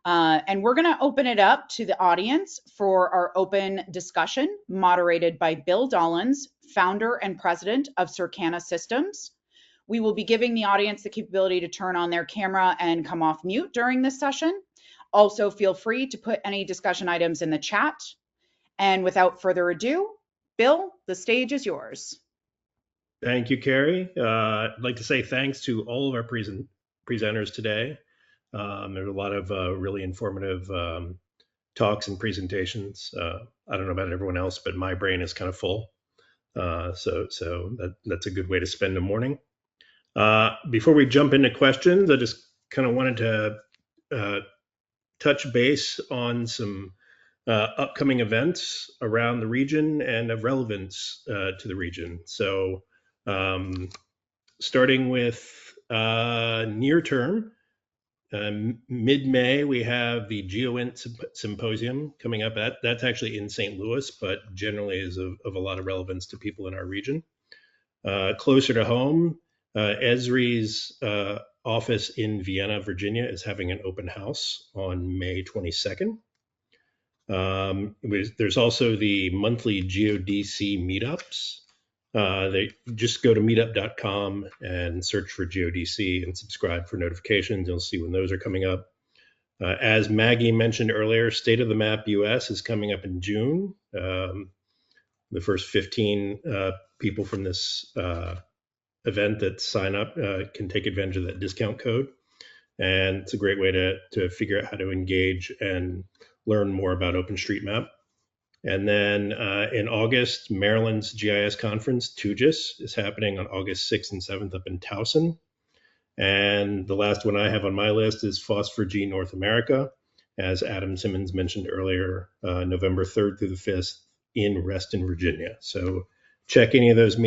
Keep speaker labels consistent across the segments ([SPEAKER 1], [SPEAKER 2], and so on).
[SPEAKER 1] And we're going to open it up to the audience for our open discussion, moderated by Bill Dollins, founder and president of Circana Systems. We will be giving the audience the capability to turn on their camera and come off mute during this session. Also, feel free to put any discussion items in the chat. And without further ado, Bill, the stage is yours.
[SPEAKER 2] Thank you, Carrie. I'd like to say thanks to all of our presenters today. There's a lot of really informative talks and presentations. I don't know about everyone else, but my brain is kind of full. So that's a good way to spend a morning. Before we jump into questions, I just kind of wanted to touch base on some upcoming events around the region and of relevance to the region. So starting with near term, mid-May, we have the GeoInt Symposium coming up. That's actually in St. Louis, but generally is of a lot of relevance to people in our region. Closer to home, Esri's office in Vienna, Virginia is having an open house on May 22nd. There's also the monthly GeoDC meetups. They just go to meetup.com and search for GeoDC and subscribe for notifications. You'll see when those are coming up. As Maggie mentioned earlier, State of the Map US is coming up in June. The first 15 people from this event that sign up can take advantage of that discount code. And it's a great way to figure out how to engage and learn more about OpenStreetMap. And then in August, Maryland's GIS conference, TUGIS, is happening on August 6th and 7th up in Towson. And the last one I have on my list is Phosphor-G North America, as Adam Simmons mentioned earlier, November 3rd through the 5th in Reston, Virginia. So check any of those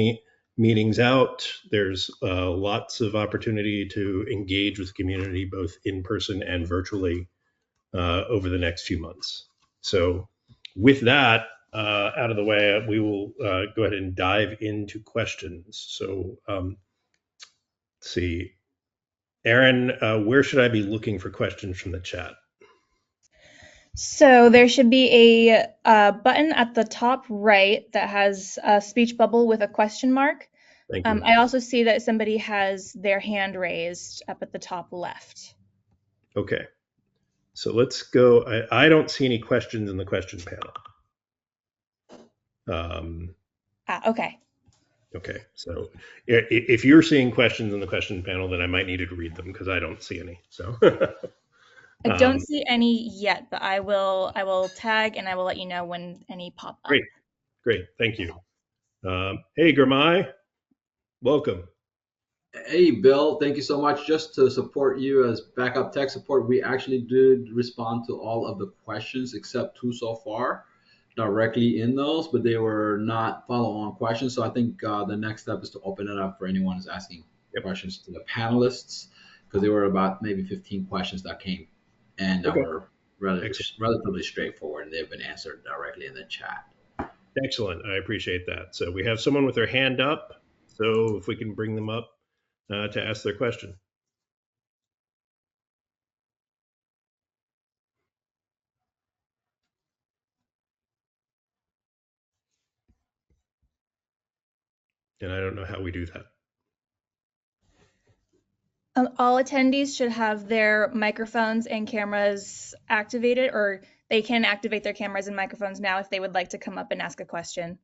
[SPEAKER 2] meetings out. There's lots of opportunity to engage with the community, both in person and virtually, over the next few months. So with that out of the way, we will go ahead and dive into questions. So let's see. Aaron, where should I be looking for questions from the chat?
[SPEAKER 3] So there should be a button at the top right that has a speech bubble with a question mark.
[SPEAKER 2] Thank you.
[SPEAKER 3] I also see that somebody has their hand raised up at the top left.
[SPEAKER 2] Okay. So let's go. I don't see any questions in the question panel.
[SPEAKER 3] Okay.
[SPEAKER 2] Okay. So if you're seeing questions in the question panel, then I might need to read them because I don't see any. So
[SPEAKER 3] I don't see any yet, but I will tag and I will let you know when any pop up.
[SPEAKER 2] Great. Thank you. Hey, Gurmai, welcome.
[SPEAKER 4] Hey, Bill, thank you so much. Just to support you as backup tech support, we actually did respond to all of the questions except 2 so far directly in those, but they were not follow-on questions. So I think the next step is to open it up for anyone who's asking questions to the panelists, because there were about maybe 15 questions that came and that were relatively straightforward, and they've been answered directly in the chat.
[SPEAKER 2] Excellent. I appreciate that. So we have someone with their hand up. So if we can bring them up to ask their question. And I don't know how we do that.
[SPEAKER 3] All attendees should have their microphones and cameras activated, or they can activate their cameras and microphones now if they would like to come up and ask a question.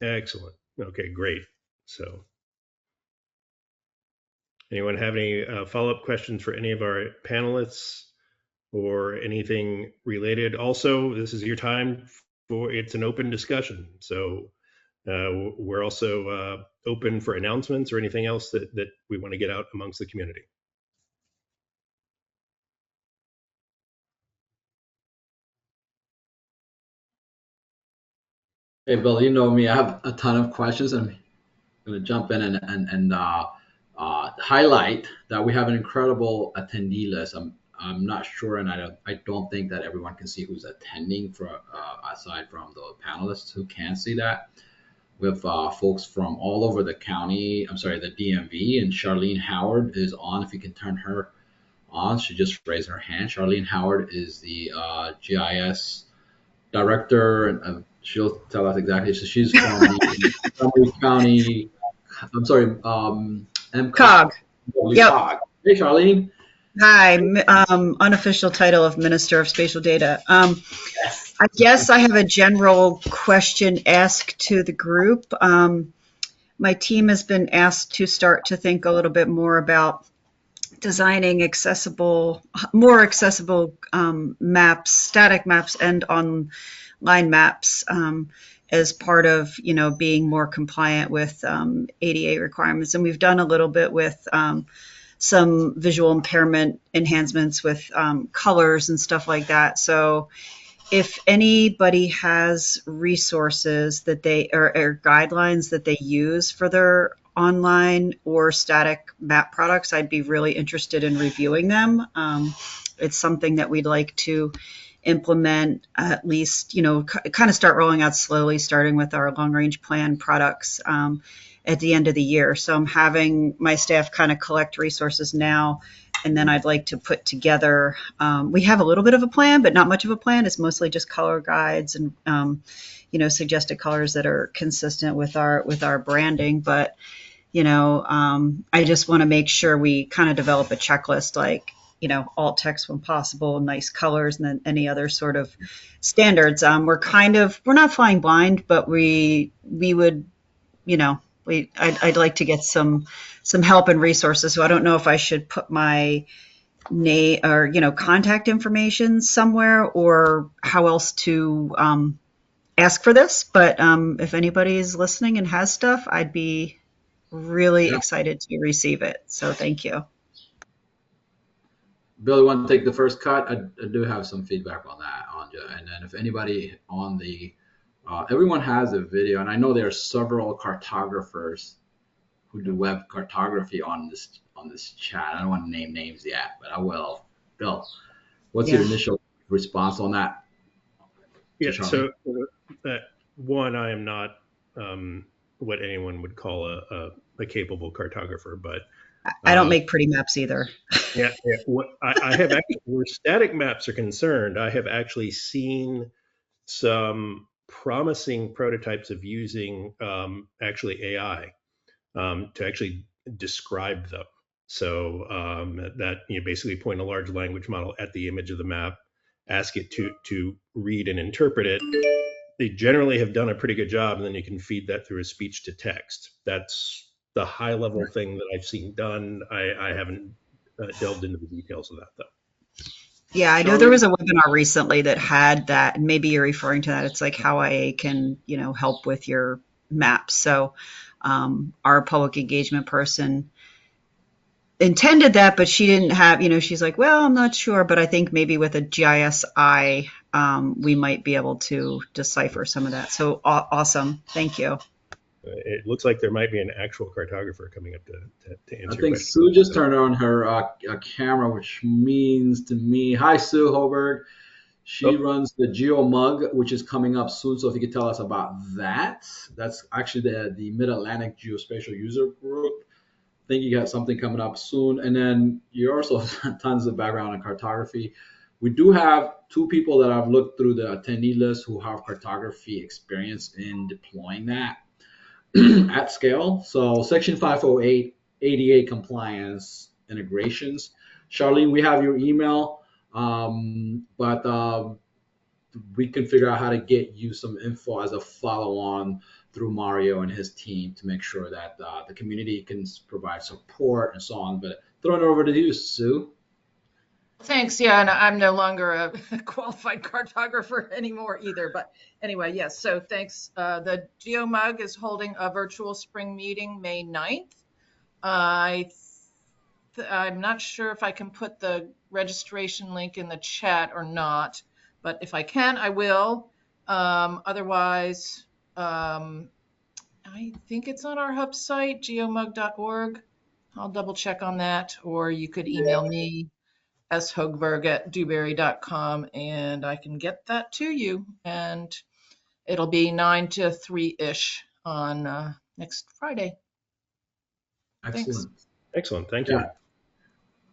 [SPEAKER 2] Excellent. Okay, great. So anyone have any follow-up questions for any of our panelists or anything related? Also, this is your time for, it's an open discussion. So we're also open for announcements or anything else that we want to get out amongst the community.
[SPEAKER 4] Hey, Bill, you know me, I have a ton of questions. I'm going to jump in and highlight that we have an incredible attendee list. I'm not sure, and I don't think that everyone can see who's attending aside from the panelists who can see that. We have folks from all over the county, the DMV, and Charlene Howard is on. If you can turn her on. She just raised her hand. Charlene Howard is the GIS director, and she'll tell us exactly. So she's from the Montgomery County. I'm sorry,
[SPEAKER 5] COG. Yep.
[SPEAKER 4] COG. Hey, Charlene.
[SPEAKER 5] Hi, unofficial title of Minister of Spatial Data. I guess I have a general question asked to the group. My team has been asked to start to think a little bit more about designing more accessible maps, static maps, and online maps as part of, being more compliant with ADA requirements. And we've done a little bit with some visual impairment enhancements with colors and stuff like that. So if anybody has resources that they or guidelines that they use for their online or static map products, I'd be really interested in reviewing them. It's something that we'd like to implement, at least, kind of start rolling out slowly, starting with our long range plan products at the end of the year. So I'm having my staff kind of collect resources now, and then I'd like to put together, we have a little bit of a plan, but not much of a plan. It's mostly just color guides and, suggested colors that are consistent with our branding. But, I just want to make sure we kind of develop a checklist, like, alt text when possible, nice colors, and then any other sort of standards. We're not flying blind, but we would, I'd like to get some help and resources. So I don't know if I should put my name or, contact information somewhere, or how else to ask for this. But if anybody is listening and has stuff, I'd be really excited to receive it. So thank you.
[SPEAKER 4] Bill, you want to take the first cut? I do have some feedback on that, and then if anybody on the everyone has a video, and I know there are several cartographers who do web cartography on this chat. I don't want to name names yet, but I will. Bill, what's your initial response on that?
[SPEAKER 2] Yeah. So one, I am not what anyone would call a capable cartographer, but
[SPEAKER 5] I don't make pretty maps either.
[SPEAKER 2] Yeah. I have actually, where static maps are concerned, I have actually seen some promising prototypes of using actually AI to actually describe them. So that basically point a large language model at the image of the map, ask it to read and interpret it. They generally have done a pretty good job, and then you can feed that through a speech to text. That's the high level thing that I've seen done. I haven't delved into the details of that though.
[SPEAKER 5] Yeah, I know there was a webinar recently that had that, and maybe you're referring to that. It's like how IA can, help with your maps. So our public engagement person intended that, but she didn't have, she's like, well, I'm not sure, but I think maybe with a GIS eye, we might be able to decipher some of that. So awesome. Thank you.
[SPEAKER 2] It looks like there might be an actual cartographer coming up to answer.
[SPEAKER 4] I think Sue just turned on her camera, which means to me, hi, Sue Hoberg. She runs the GeoMug, which is coming up soon. So if you could tell us about that. That's actually the Mid-Atlantic Geospatial User Group. I think you got something coming up soon. And then you also have tons of background in cartography. We do have two people that I've looked through the attendee list who have cartography experience in deploying that at scale. So Section 508, ADA compliance integrations. Charlene, we have your email, but we can figure out how to get you some info as a follow-on through Mario and his team to make sure that the community can provide support and so on. But throwing it over to you, Sue.
[SPEAKER 6] Thanks. Yeah, and I'm no longer a qualified cartographer anymore either. But anyway, yes. So thanks. The GeoMug is holding a virtual spring meeting May 9th. I'm not sure if I can put the registration link in the chat or not, but if I can, I will. Otherwise, I think it's on our hub site, geomug.org. I'll double check on that, or you could email me, shogberg@dewberry.com, and I can get that to you. And it'll be 9 to 3-ish on next Friday.
[SPEAKER 4] Excellent.
[SPEAKER 6] Thanks.
[SPEAKER 2] Excellent. Thank you.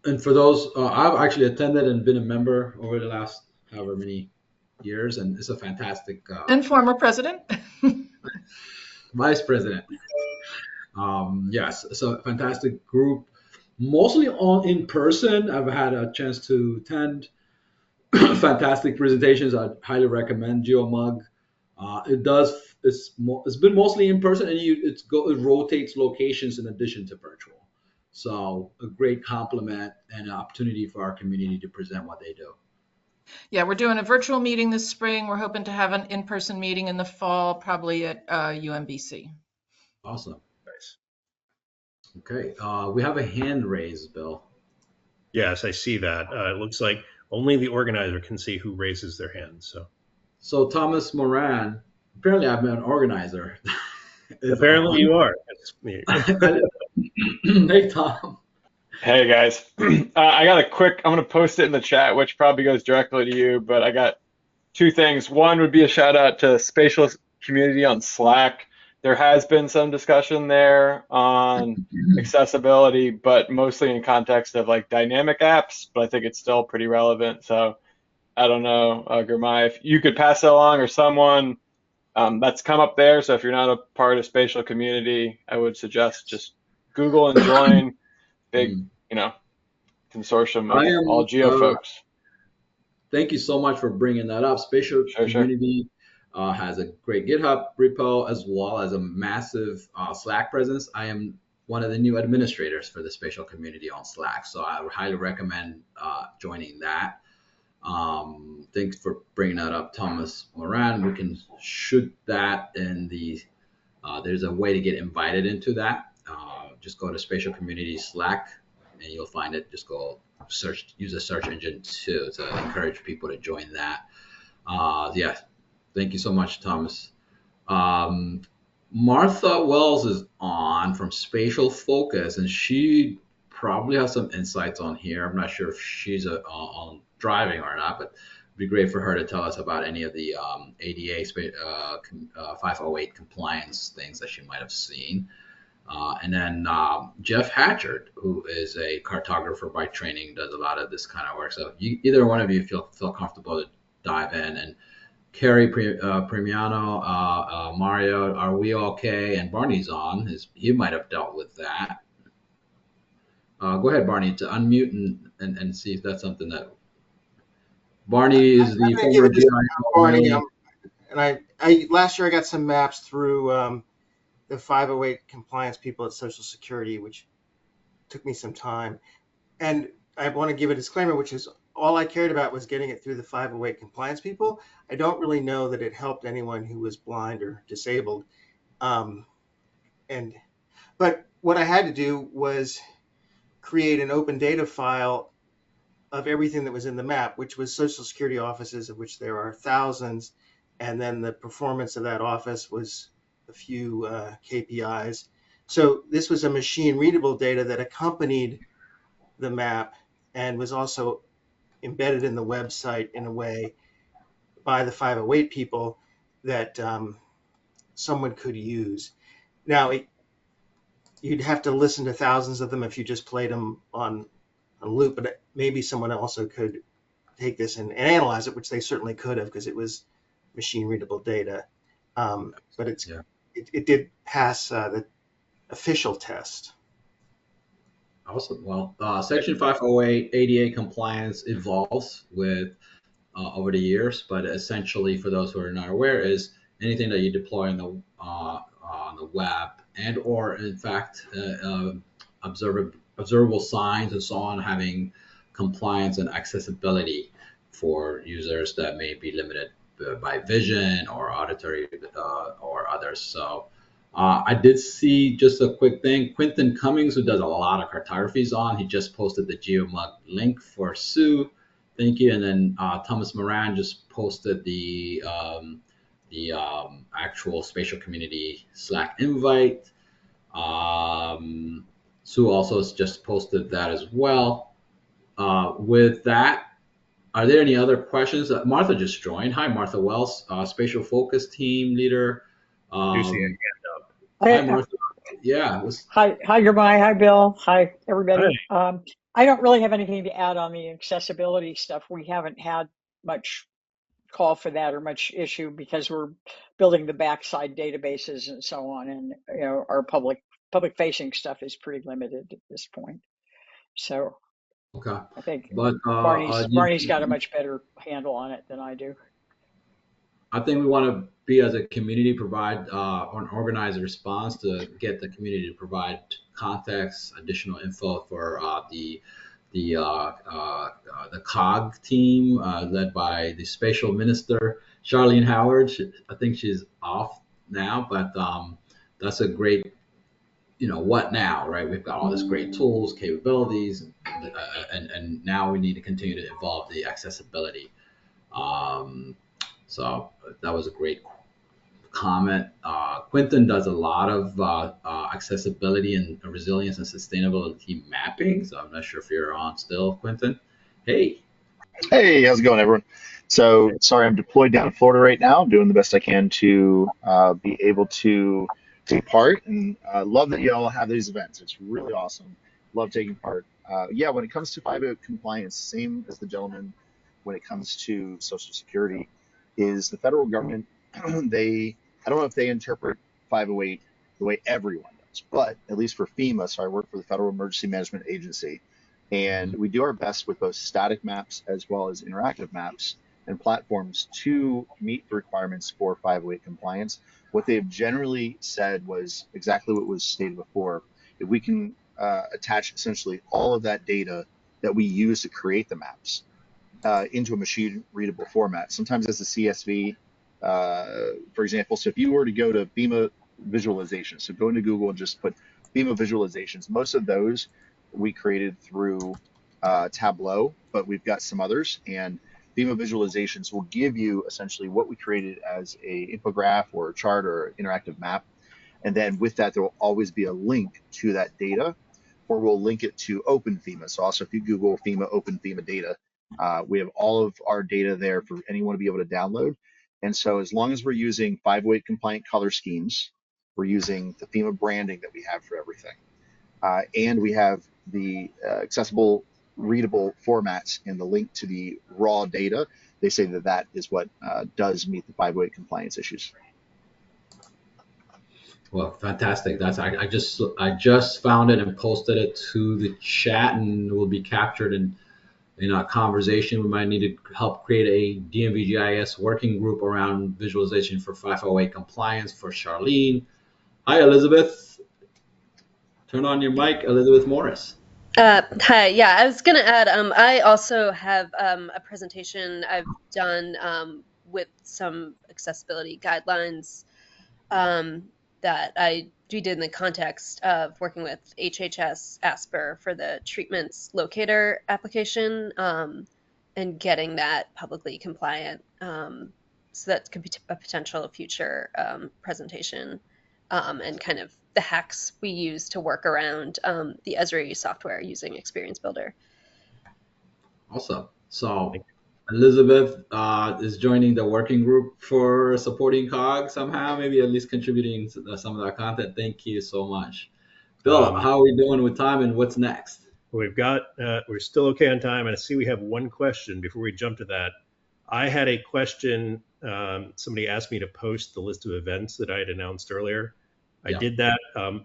[SPEAKER 4] And for those, I've actually attended and been a member over the last however many years, and it's a fantastic
[SPEAKER 6] And former president.
[SPEAKER 4] vice president. Yes, it's a fantastic group, mostly all in person. I've had a chance to attend fantastic presentations. I highly recommend GeoMug. It's been mostly in person, and it rotates locations in addition to virtual. So a great complement and an opportunity for our community to present what they do.
[SPEAKER 6] Yeah, we're doing a virtual meeting this spring. We're hoping to have an in-person meeting in the fall, probably at UMBC.
[SPEAKER 4] Awesome.
[SPEAKER 2] Nice.
[SPEAKER 4] Okay, we have a hand raised, Bill.
[SPEAKER 2] Yes, I see that. It looks like only the organizer can see who raises their hand.
[SPEAKER 4] So Thomas Moran, apparently I'm an organizer.
[SPEAKER 2] Apparently you are.
[SPEAKER 4] Hey, Tom.
[SPEAKER 7] Hey guys, I got I'm going to post it in the chat, which probably goes directly to you, but I got two things. One would be a shout out to Spatial Community on Slack. There has been some discussion there on accessibility, but mostly in context of like dynamic apps, but I think it's still pretty relevant. So I don't know, Gurmai, if you could pass that along or someone that's come up there. So if you're not a part of Spatial Community, I would suggest just Google and join. Big, consortium of all geo folks.
[SPEAKER 4] Thank you so much for bringing that up. Spatial Community has a great GitHub repo as well as a massive Slack presence. I am one of the new administrators for the Spatial Community on Slack, so I would highly recommend joining that. Thanks for bringing that up, Thomas Moran. We can shoot that in the, there's a way to get invited into that. Just go to Spatial Community Slack and you'll find it. Just go search, use a search engine to encourage people to join that. Yeah, thank you so much, Thomas. Martha Wells is on from Spatial Focus, and she probably has some insights on here. I'm not sure if she's on driving or not, but it'd be great for her to tell us about any of the ADA 508 compliance things that she might have seen. And then Jeff Hatchard, who is a cartographer by training, does a lot of this kind of work. So either one of you feel comfortable to dive in. And Carrie Premiano, Mario, are we okay? And Barney's on. He might have dealt with that. Go ahead, Barney, to unmute and see if that's something that. Barney is the former GIS.
[SPEAKER 8] Barney, and I last year I got some maps through the 508 compliance people at Social Security, which took me some time. And I want to give a disclaimer, which is all I cared about was getting it through the 508 compliance people. I don't really know that it helped anyone who was blind or disabled. But what I had to do was create an open data file of everything that was in the map, which was Social Security offices, of which there are thousands. And then the performance of that office was a few KPIs. So this was a machine readable data that accompanied the map and was also embedded in the website in a way by the 508 people that someone could use. Now, you'd have to listen to thousands of them if you just played them on a loop, but maybe someone also could take this and analyze it, which they certainly could have because it was machine readable data. But it did pass the official test.
[SPEAKER 4] Awesome. Well, Section 508 ADA compliance evolves with over the years, but essentially, for those who are not aware, is anything that you deploy on the web and or in fact observable signs and so on having compliance and accessibility for users that may be limited by vision or auditory or others. So I did see just a quick thing. Quentin Cummings, who does a lot of cartography, on. He just posted the GeoMug link for Sue. Thank you. And then Thomas Moran just posted the actual Spatial Community Slack invite. Sue also just posted that as well. With that, are there any other questions? Martha just joined. Hi, Martha Wells, Spatial Focus team leader.
[SPEAKER 2] You see a hand up.
[SPEAKER 4] Hi, Martha. Yeah.
[SPEAKER 9] Hi, Gurmai. Hi, Bill. Hi, everybody.
[SPEAKER 2] Hi.
[SPEAKER 9] I don't really have anything to add on the accessibility stuff. We haven't had much call for that or much issue because we're building the backside databases and so on, and our public facing stuff is pretty limited at this point. So
[SPEAKER 4] Okay.
[SPEAKER 9] I think
[SPEAKER 4] But
[SPEAKER 9] Barney's got a much better handle on it than I do.
[SPEAKER 4] I think we want to be, as a community, provide or organize a response to get the community to provide context, additional info for the COG team led by the spatial minister Charlene Howard. I think she's off now, but that's a great, what now, right? We've got all this great tools, capabilities, and now we need to continue to evolve the accessibility. So that was a great comment. Quentin does a lot of accessibility and resilience and sustainability mapping. So I'm not sure if you're on still, Quentin. Hey.
[SPEAKER 10] Hey, how's it going, everyone? So sorry, I'm deployed down in Florida right now. I'm doing the best I can to be able to take part, and love that you all have these events. It's really awesome. Love taking part. Yeah, when it comes to 508 compliance, same as the gentleman when it comes to Social Security, is the federal government, I don't know if they interpret 508 the way everyone does, but at least for FEMA, so I work for the Federal Emergency Management Agency, and we do our best with both static maps as well as interactive maps and platforms to meet the requirements for 508 compliance. What they've generally said was exactly what was stated before. If we can attach essentially all of that data that we use to create the maps into a machine readable format, sometimes as a CSV, for example. So if you were to go to FEMA visualizations, so go into Google and just put FEMA visualizations, most of those we created through Tableau, but we've got some others, and FEMA visualizations will give you essentially what we created as a infograph or a chart or interactive map. And then with that, there will always be a link to that data, or we'll link it to OpenFEMA. So also if you Google FEMA, OpenFEMA data, we have all of our data there for anyone to be able to download. And so as long as we're using 508 compliant color schemes, we're using the FEMA branding that we have for everything. And we have the accessible readable formats and the link to the raw data. They say that that is what does meet the 508 compliance issues.
[SPEAKER 4] Well, fantastic. I just found it and posted it to the chat, and will be captured in our conversation. We might need to help create a DMV GIS working group around visualization for 508 compliance for Charlene. Hi, Elizabeth. Turn on your mic, Elizabeth Morris.
[SPEAKER 11] Hi, yeah, I was going to add, I also have a presentation I've done with some accessibility guidelines that we did in the context of working with HHS ASPR for the treatments locator application and getting that publicly compliant. So that could be a potential future presentation and kind of the hacks we use to work around the Esri software using Experience Builder.
[SPEAKER 4] Awesome. So Elizabeth is joining the working group for supporting COG somehow, maybe at least contributing to some of that content. Thank you so much. Bill, how are we doing with time, and what's next?
[SPEAKER 2] We're still okay on time, and I see we have one question before we jump to that. I had a question. Somebody asked me to post the list of events that I had announced earlier. I did that.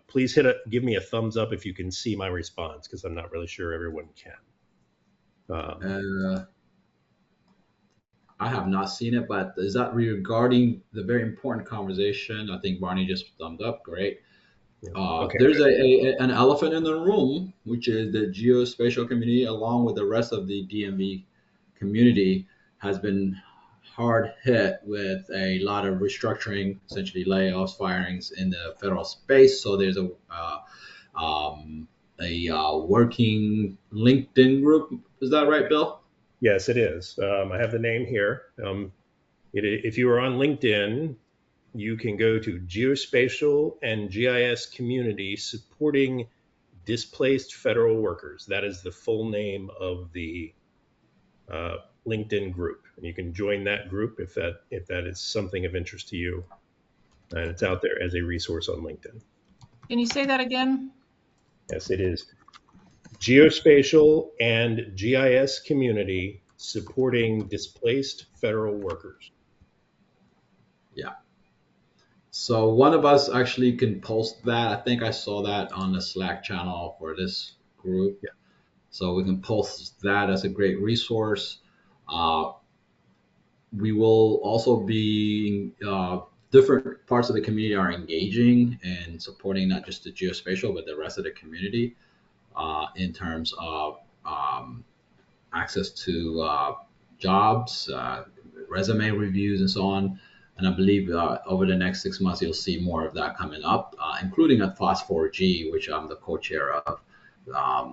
[SPEAKER 2] Please give me a thumbs up if you can see my response, because I'm not really sure everyone can.
[SPEAKER 4] I have not seen it, but is that regarding the very important conversation? I think Barney just thumbed up. Great. Okay. There's an elephant in the room, which is the geospatial community, along with the rest of the DMV community, has been hard hit with a lot of restructuring, essentially layoffs, firings in the federal space. So there's a working LinkedIn group. Is that right, Bill?
[SPEAKER 2] Yes, it is. I have the name here. If you are on LinkedIn, you can go to Geospatial and GIS Community Supporting Displaced Federal Workers. That is the full name of the LinkedIn group, and you can join that group if that is something of interest to you. And it's out there as a resource on LinkedIn.
[SPEAKER 6] Can you say that again?
[SPEAKER 2] Yes, it is Geospatial and GIS community supporting displaced federal workers.
[SPEAKER 4] Yeah. So one of us actually can post that. I think I saw that on the Slack channel for this group.
[SPEAKER 2] Yeah.
[SPEAKER 4] So we can post that as a great resource. We will also be different parts of the community are engaging and supporting not just the geospatial but the rest of the community in terms of access to jobs, resume reviews, and so on. And I believe over the next 6 months, you'll see more of that coming up, including a FOSS4G, which I'm the co-chair of.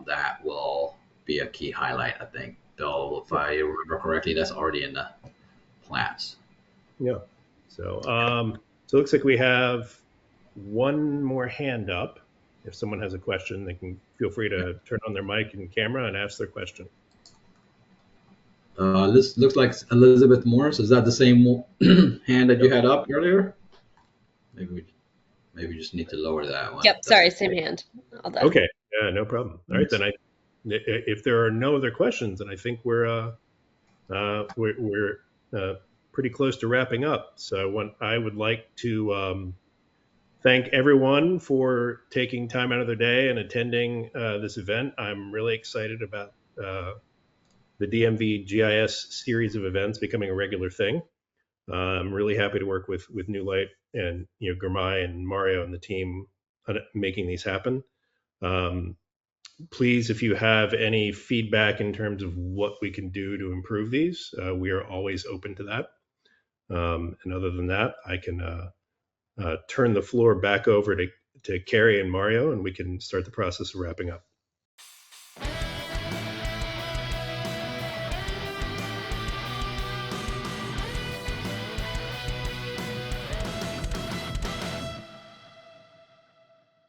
[SPEAKER 4] That will be a key highlight, I think. Bill, if I remember correctly, that's already in the plans.
[SPEAKER 2] Yeah. So, so it looks like we have one more hand up. If someone has a question, they can feel free to turn on their mic and camera and ask their question.
[SPEAKER 4] This looks like Elizabeth Morris. Is that the same hand that you had up earlier? Maybe we just need to lower that one.
[SPEAKER 11] Yep, sorry, same hand. All done.
[SPEAKER 2] Okay, yeah, no problem. All right, then if there are no other questions, then I think we're pretty close to wrapping up. So I would like to thank everyone for taking time out of their day and attending this event. I'm really excited about the DMV GIS series of events becoming a regular thing. I'm really happy to work with New Light and Gurmai and Mario and the team on making these happen. Please, if you have any feedback in terms of what we can do to improve these, we are always open to that. And other than that, I can turn the floor back over to Carrie and Mario, and we can start the process of wrapping up.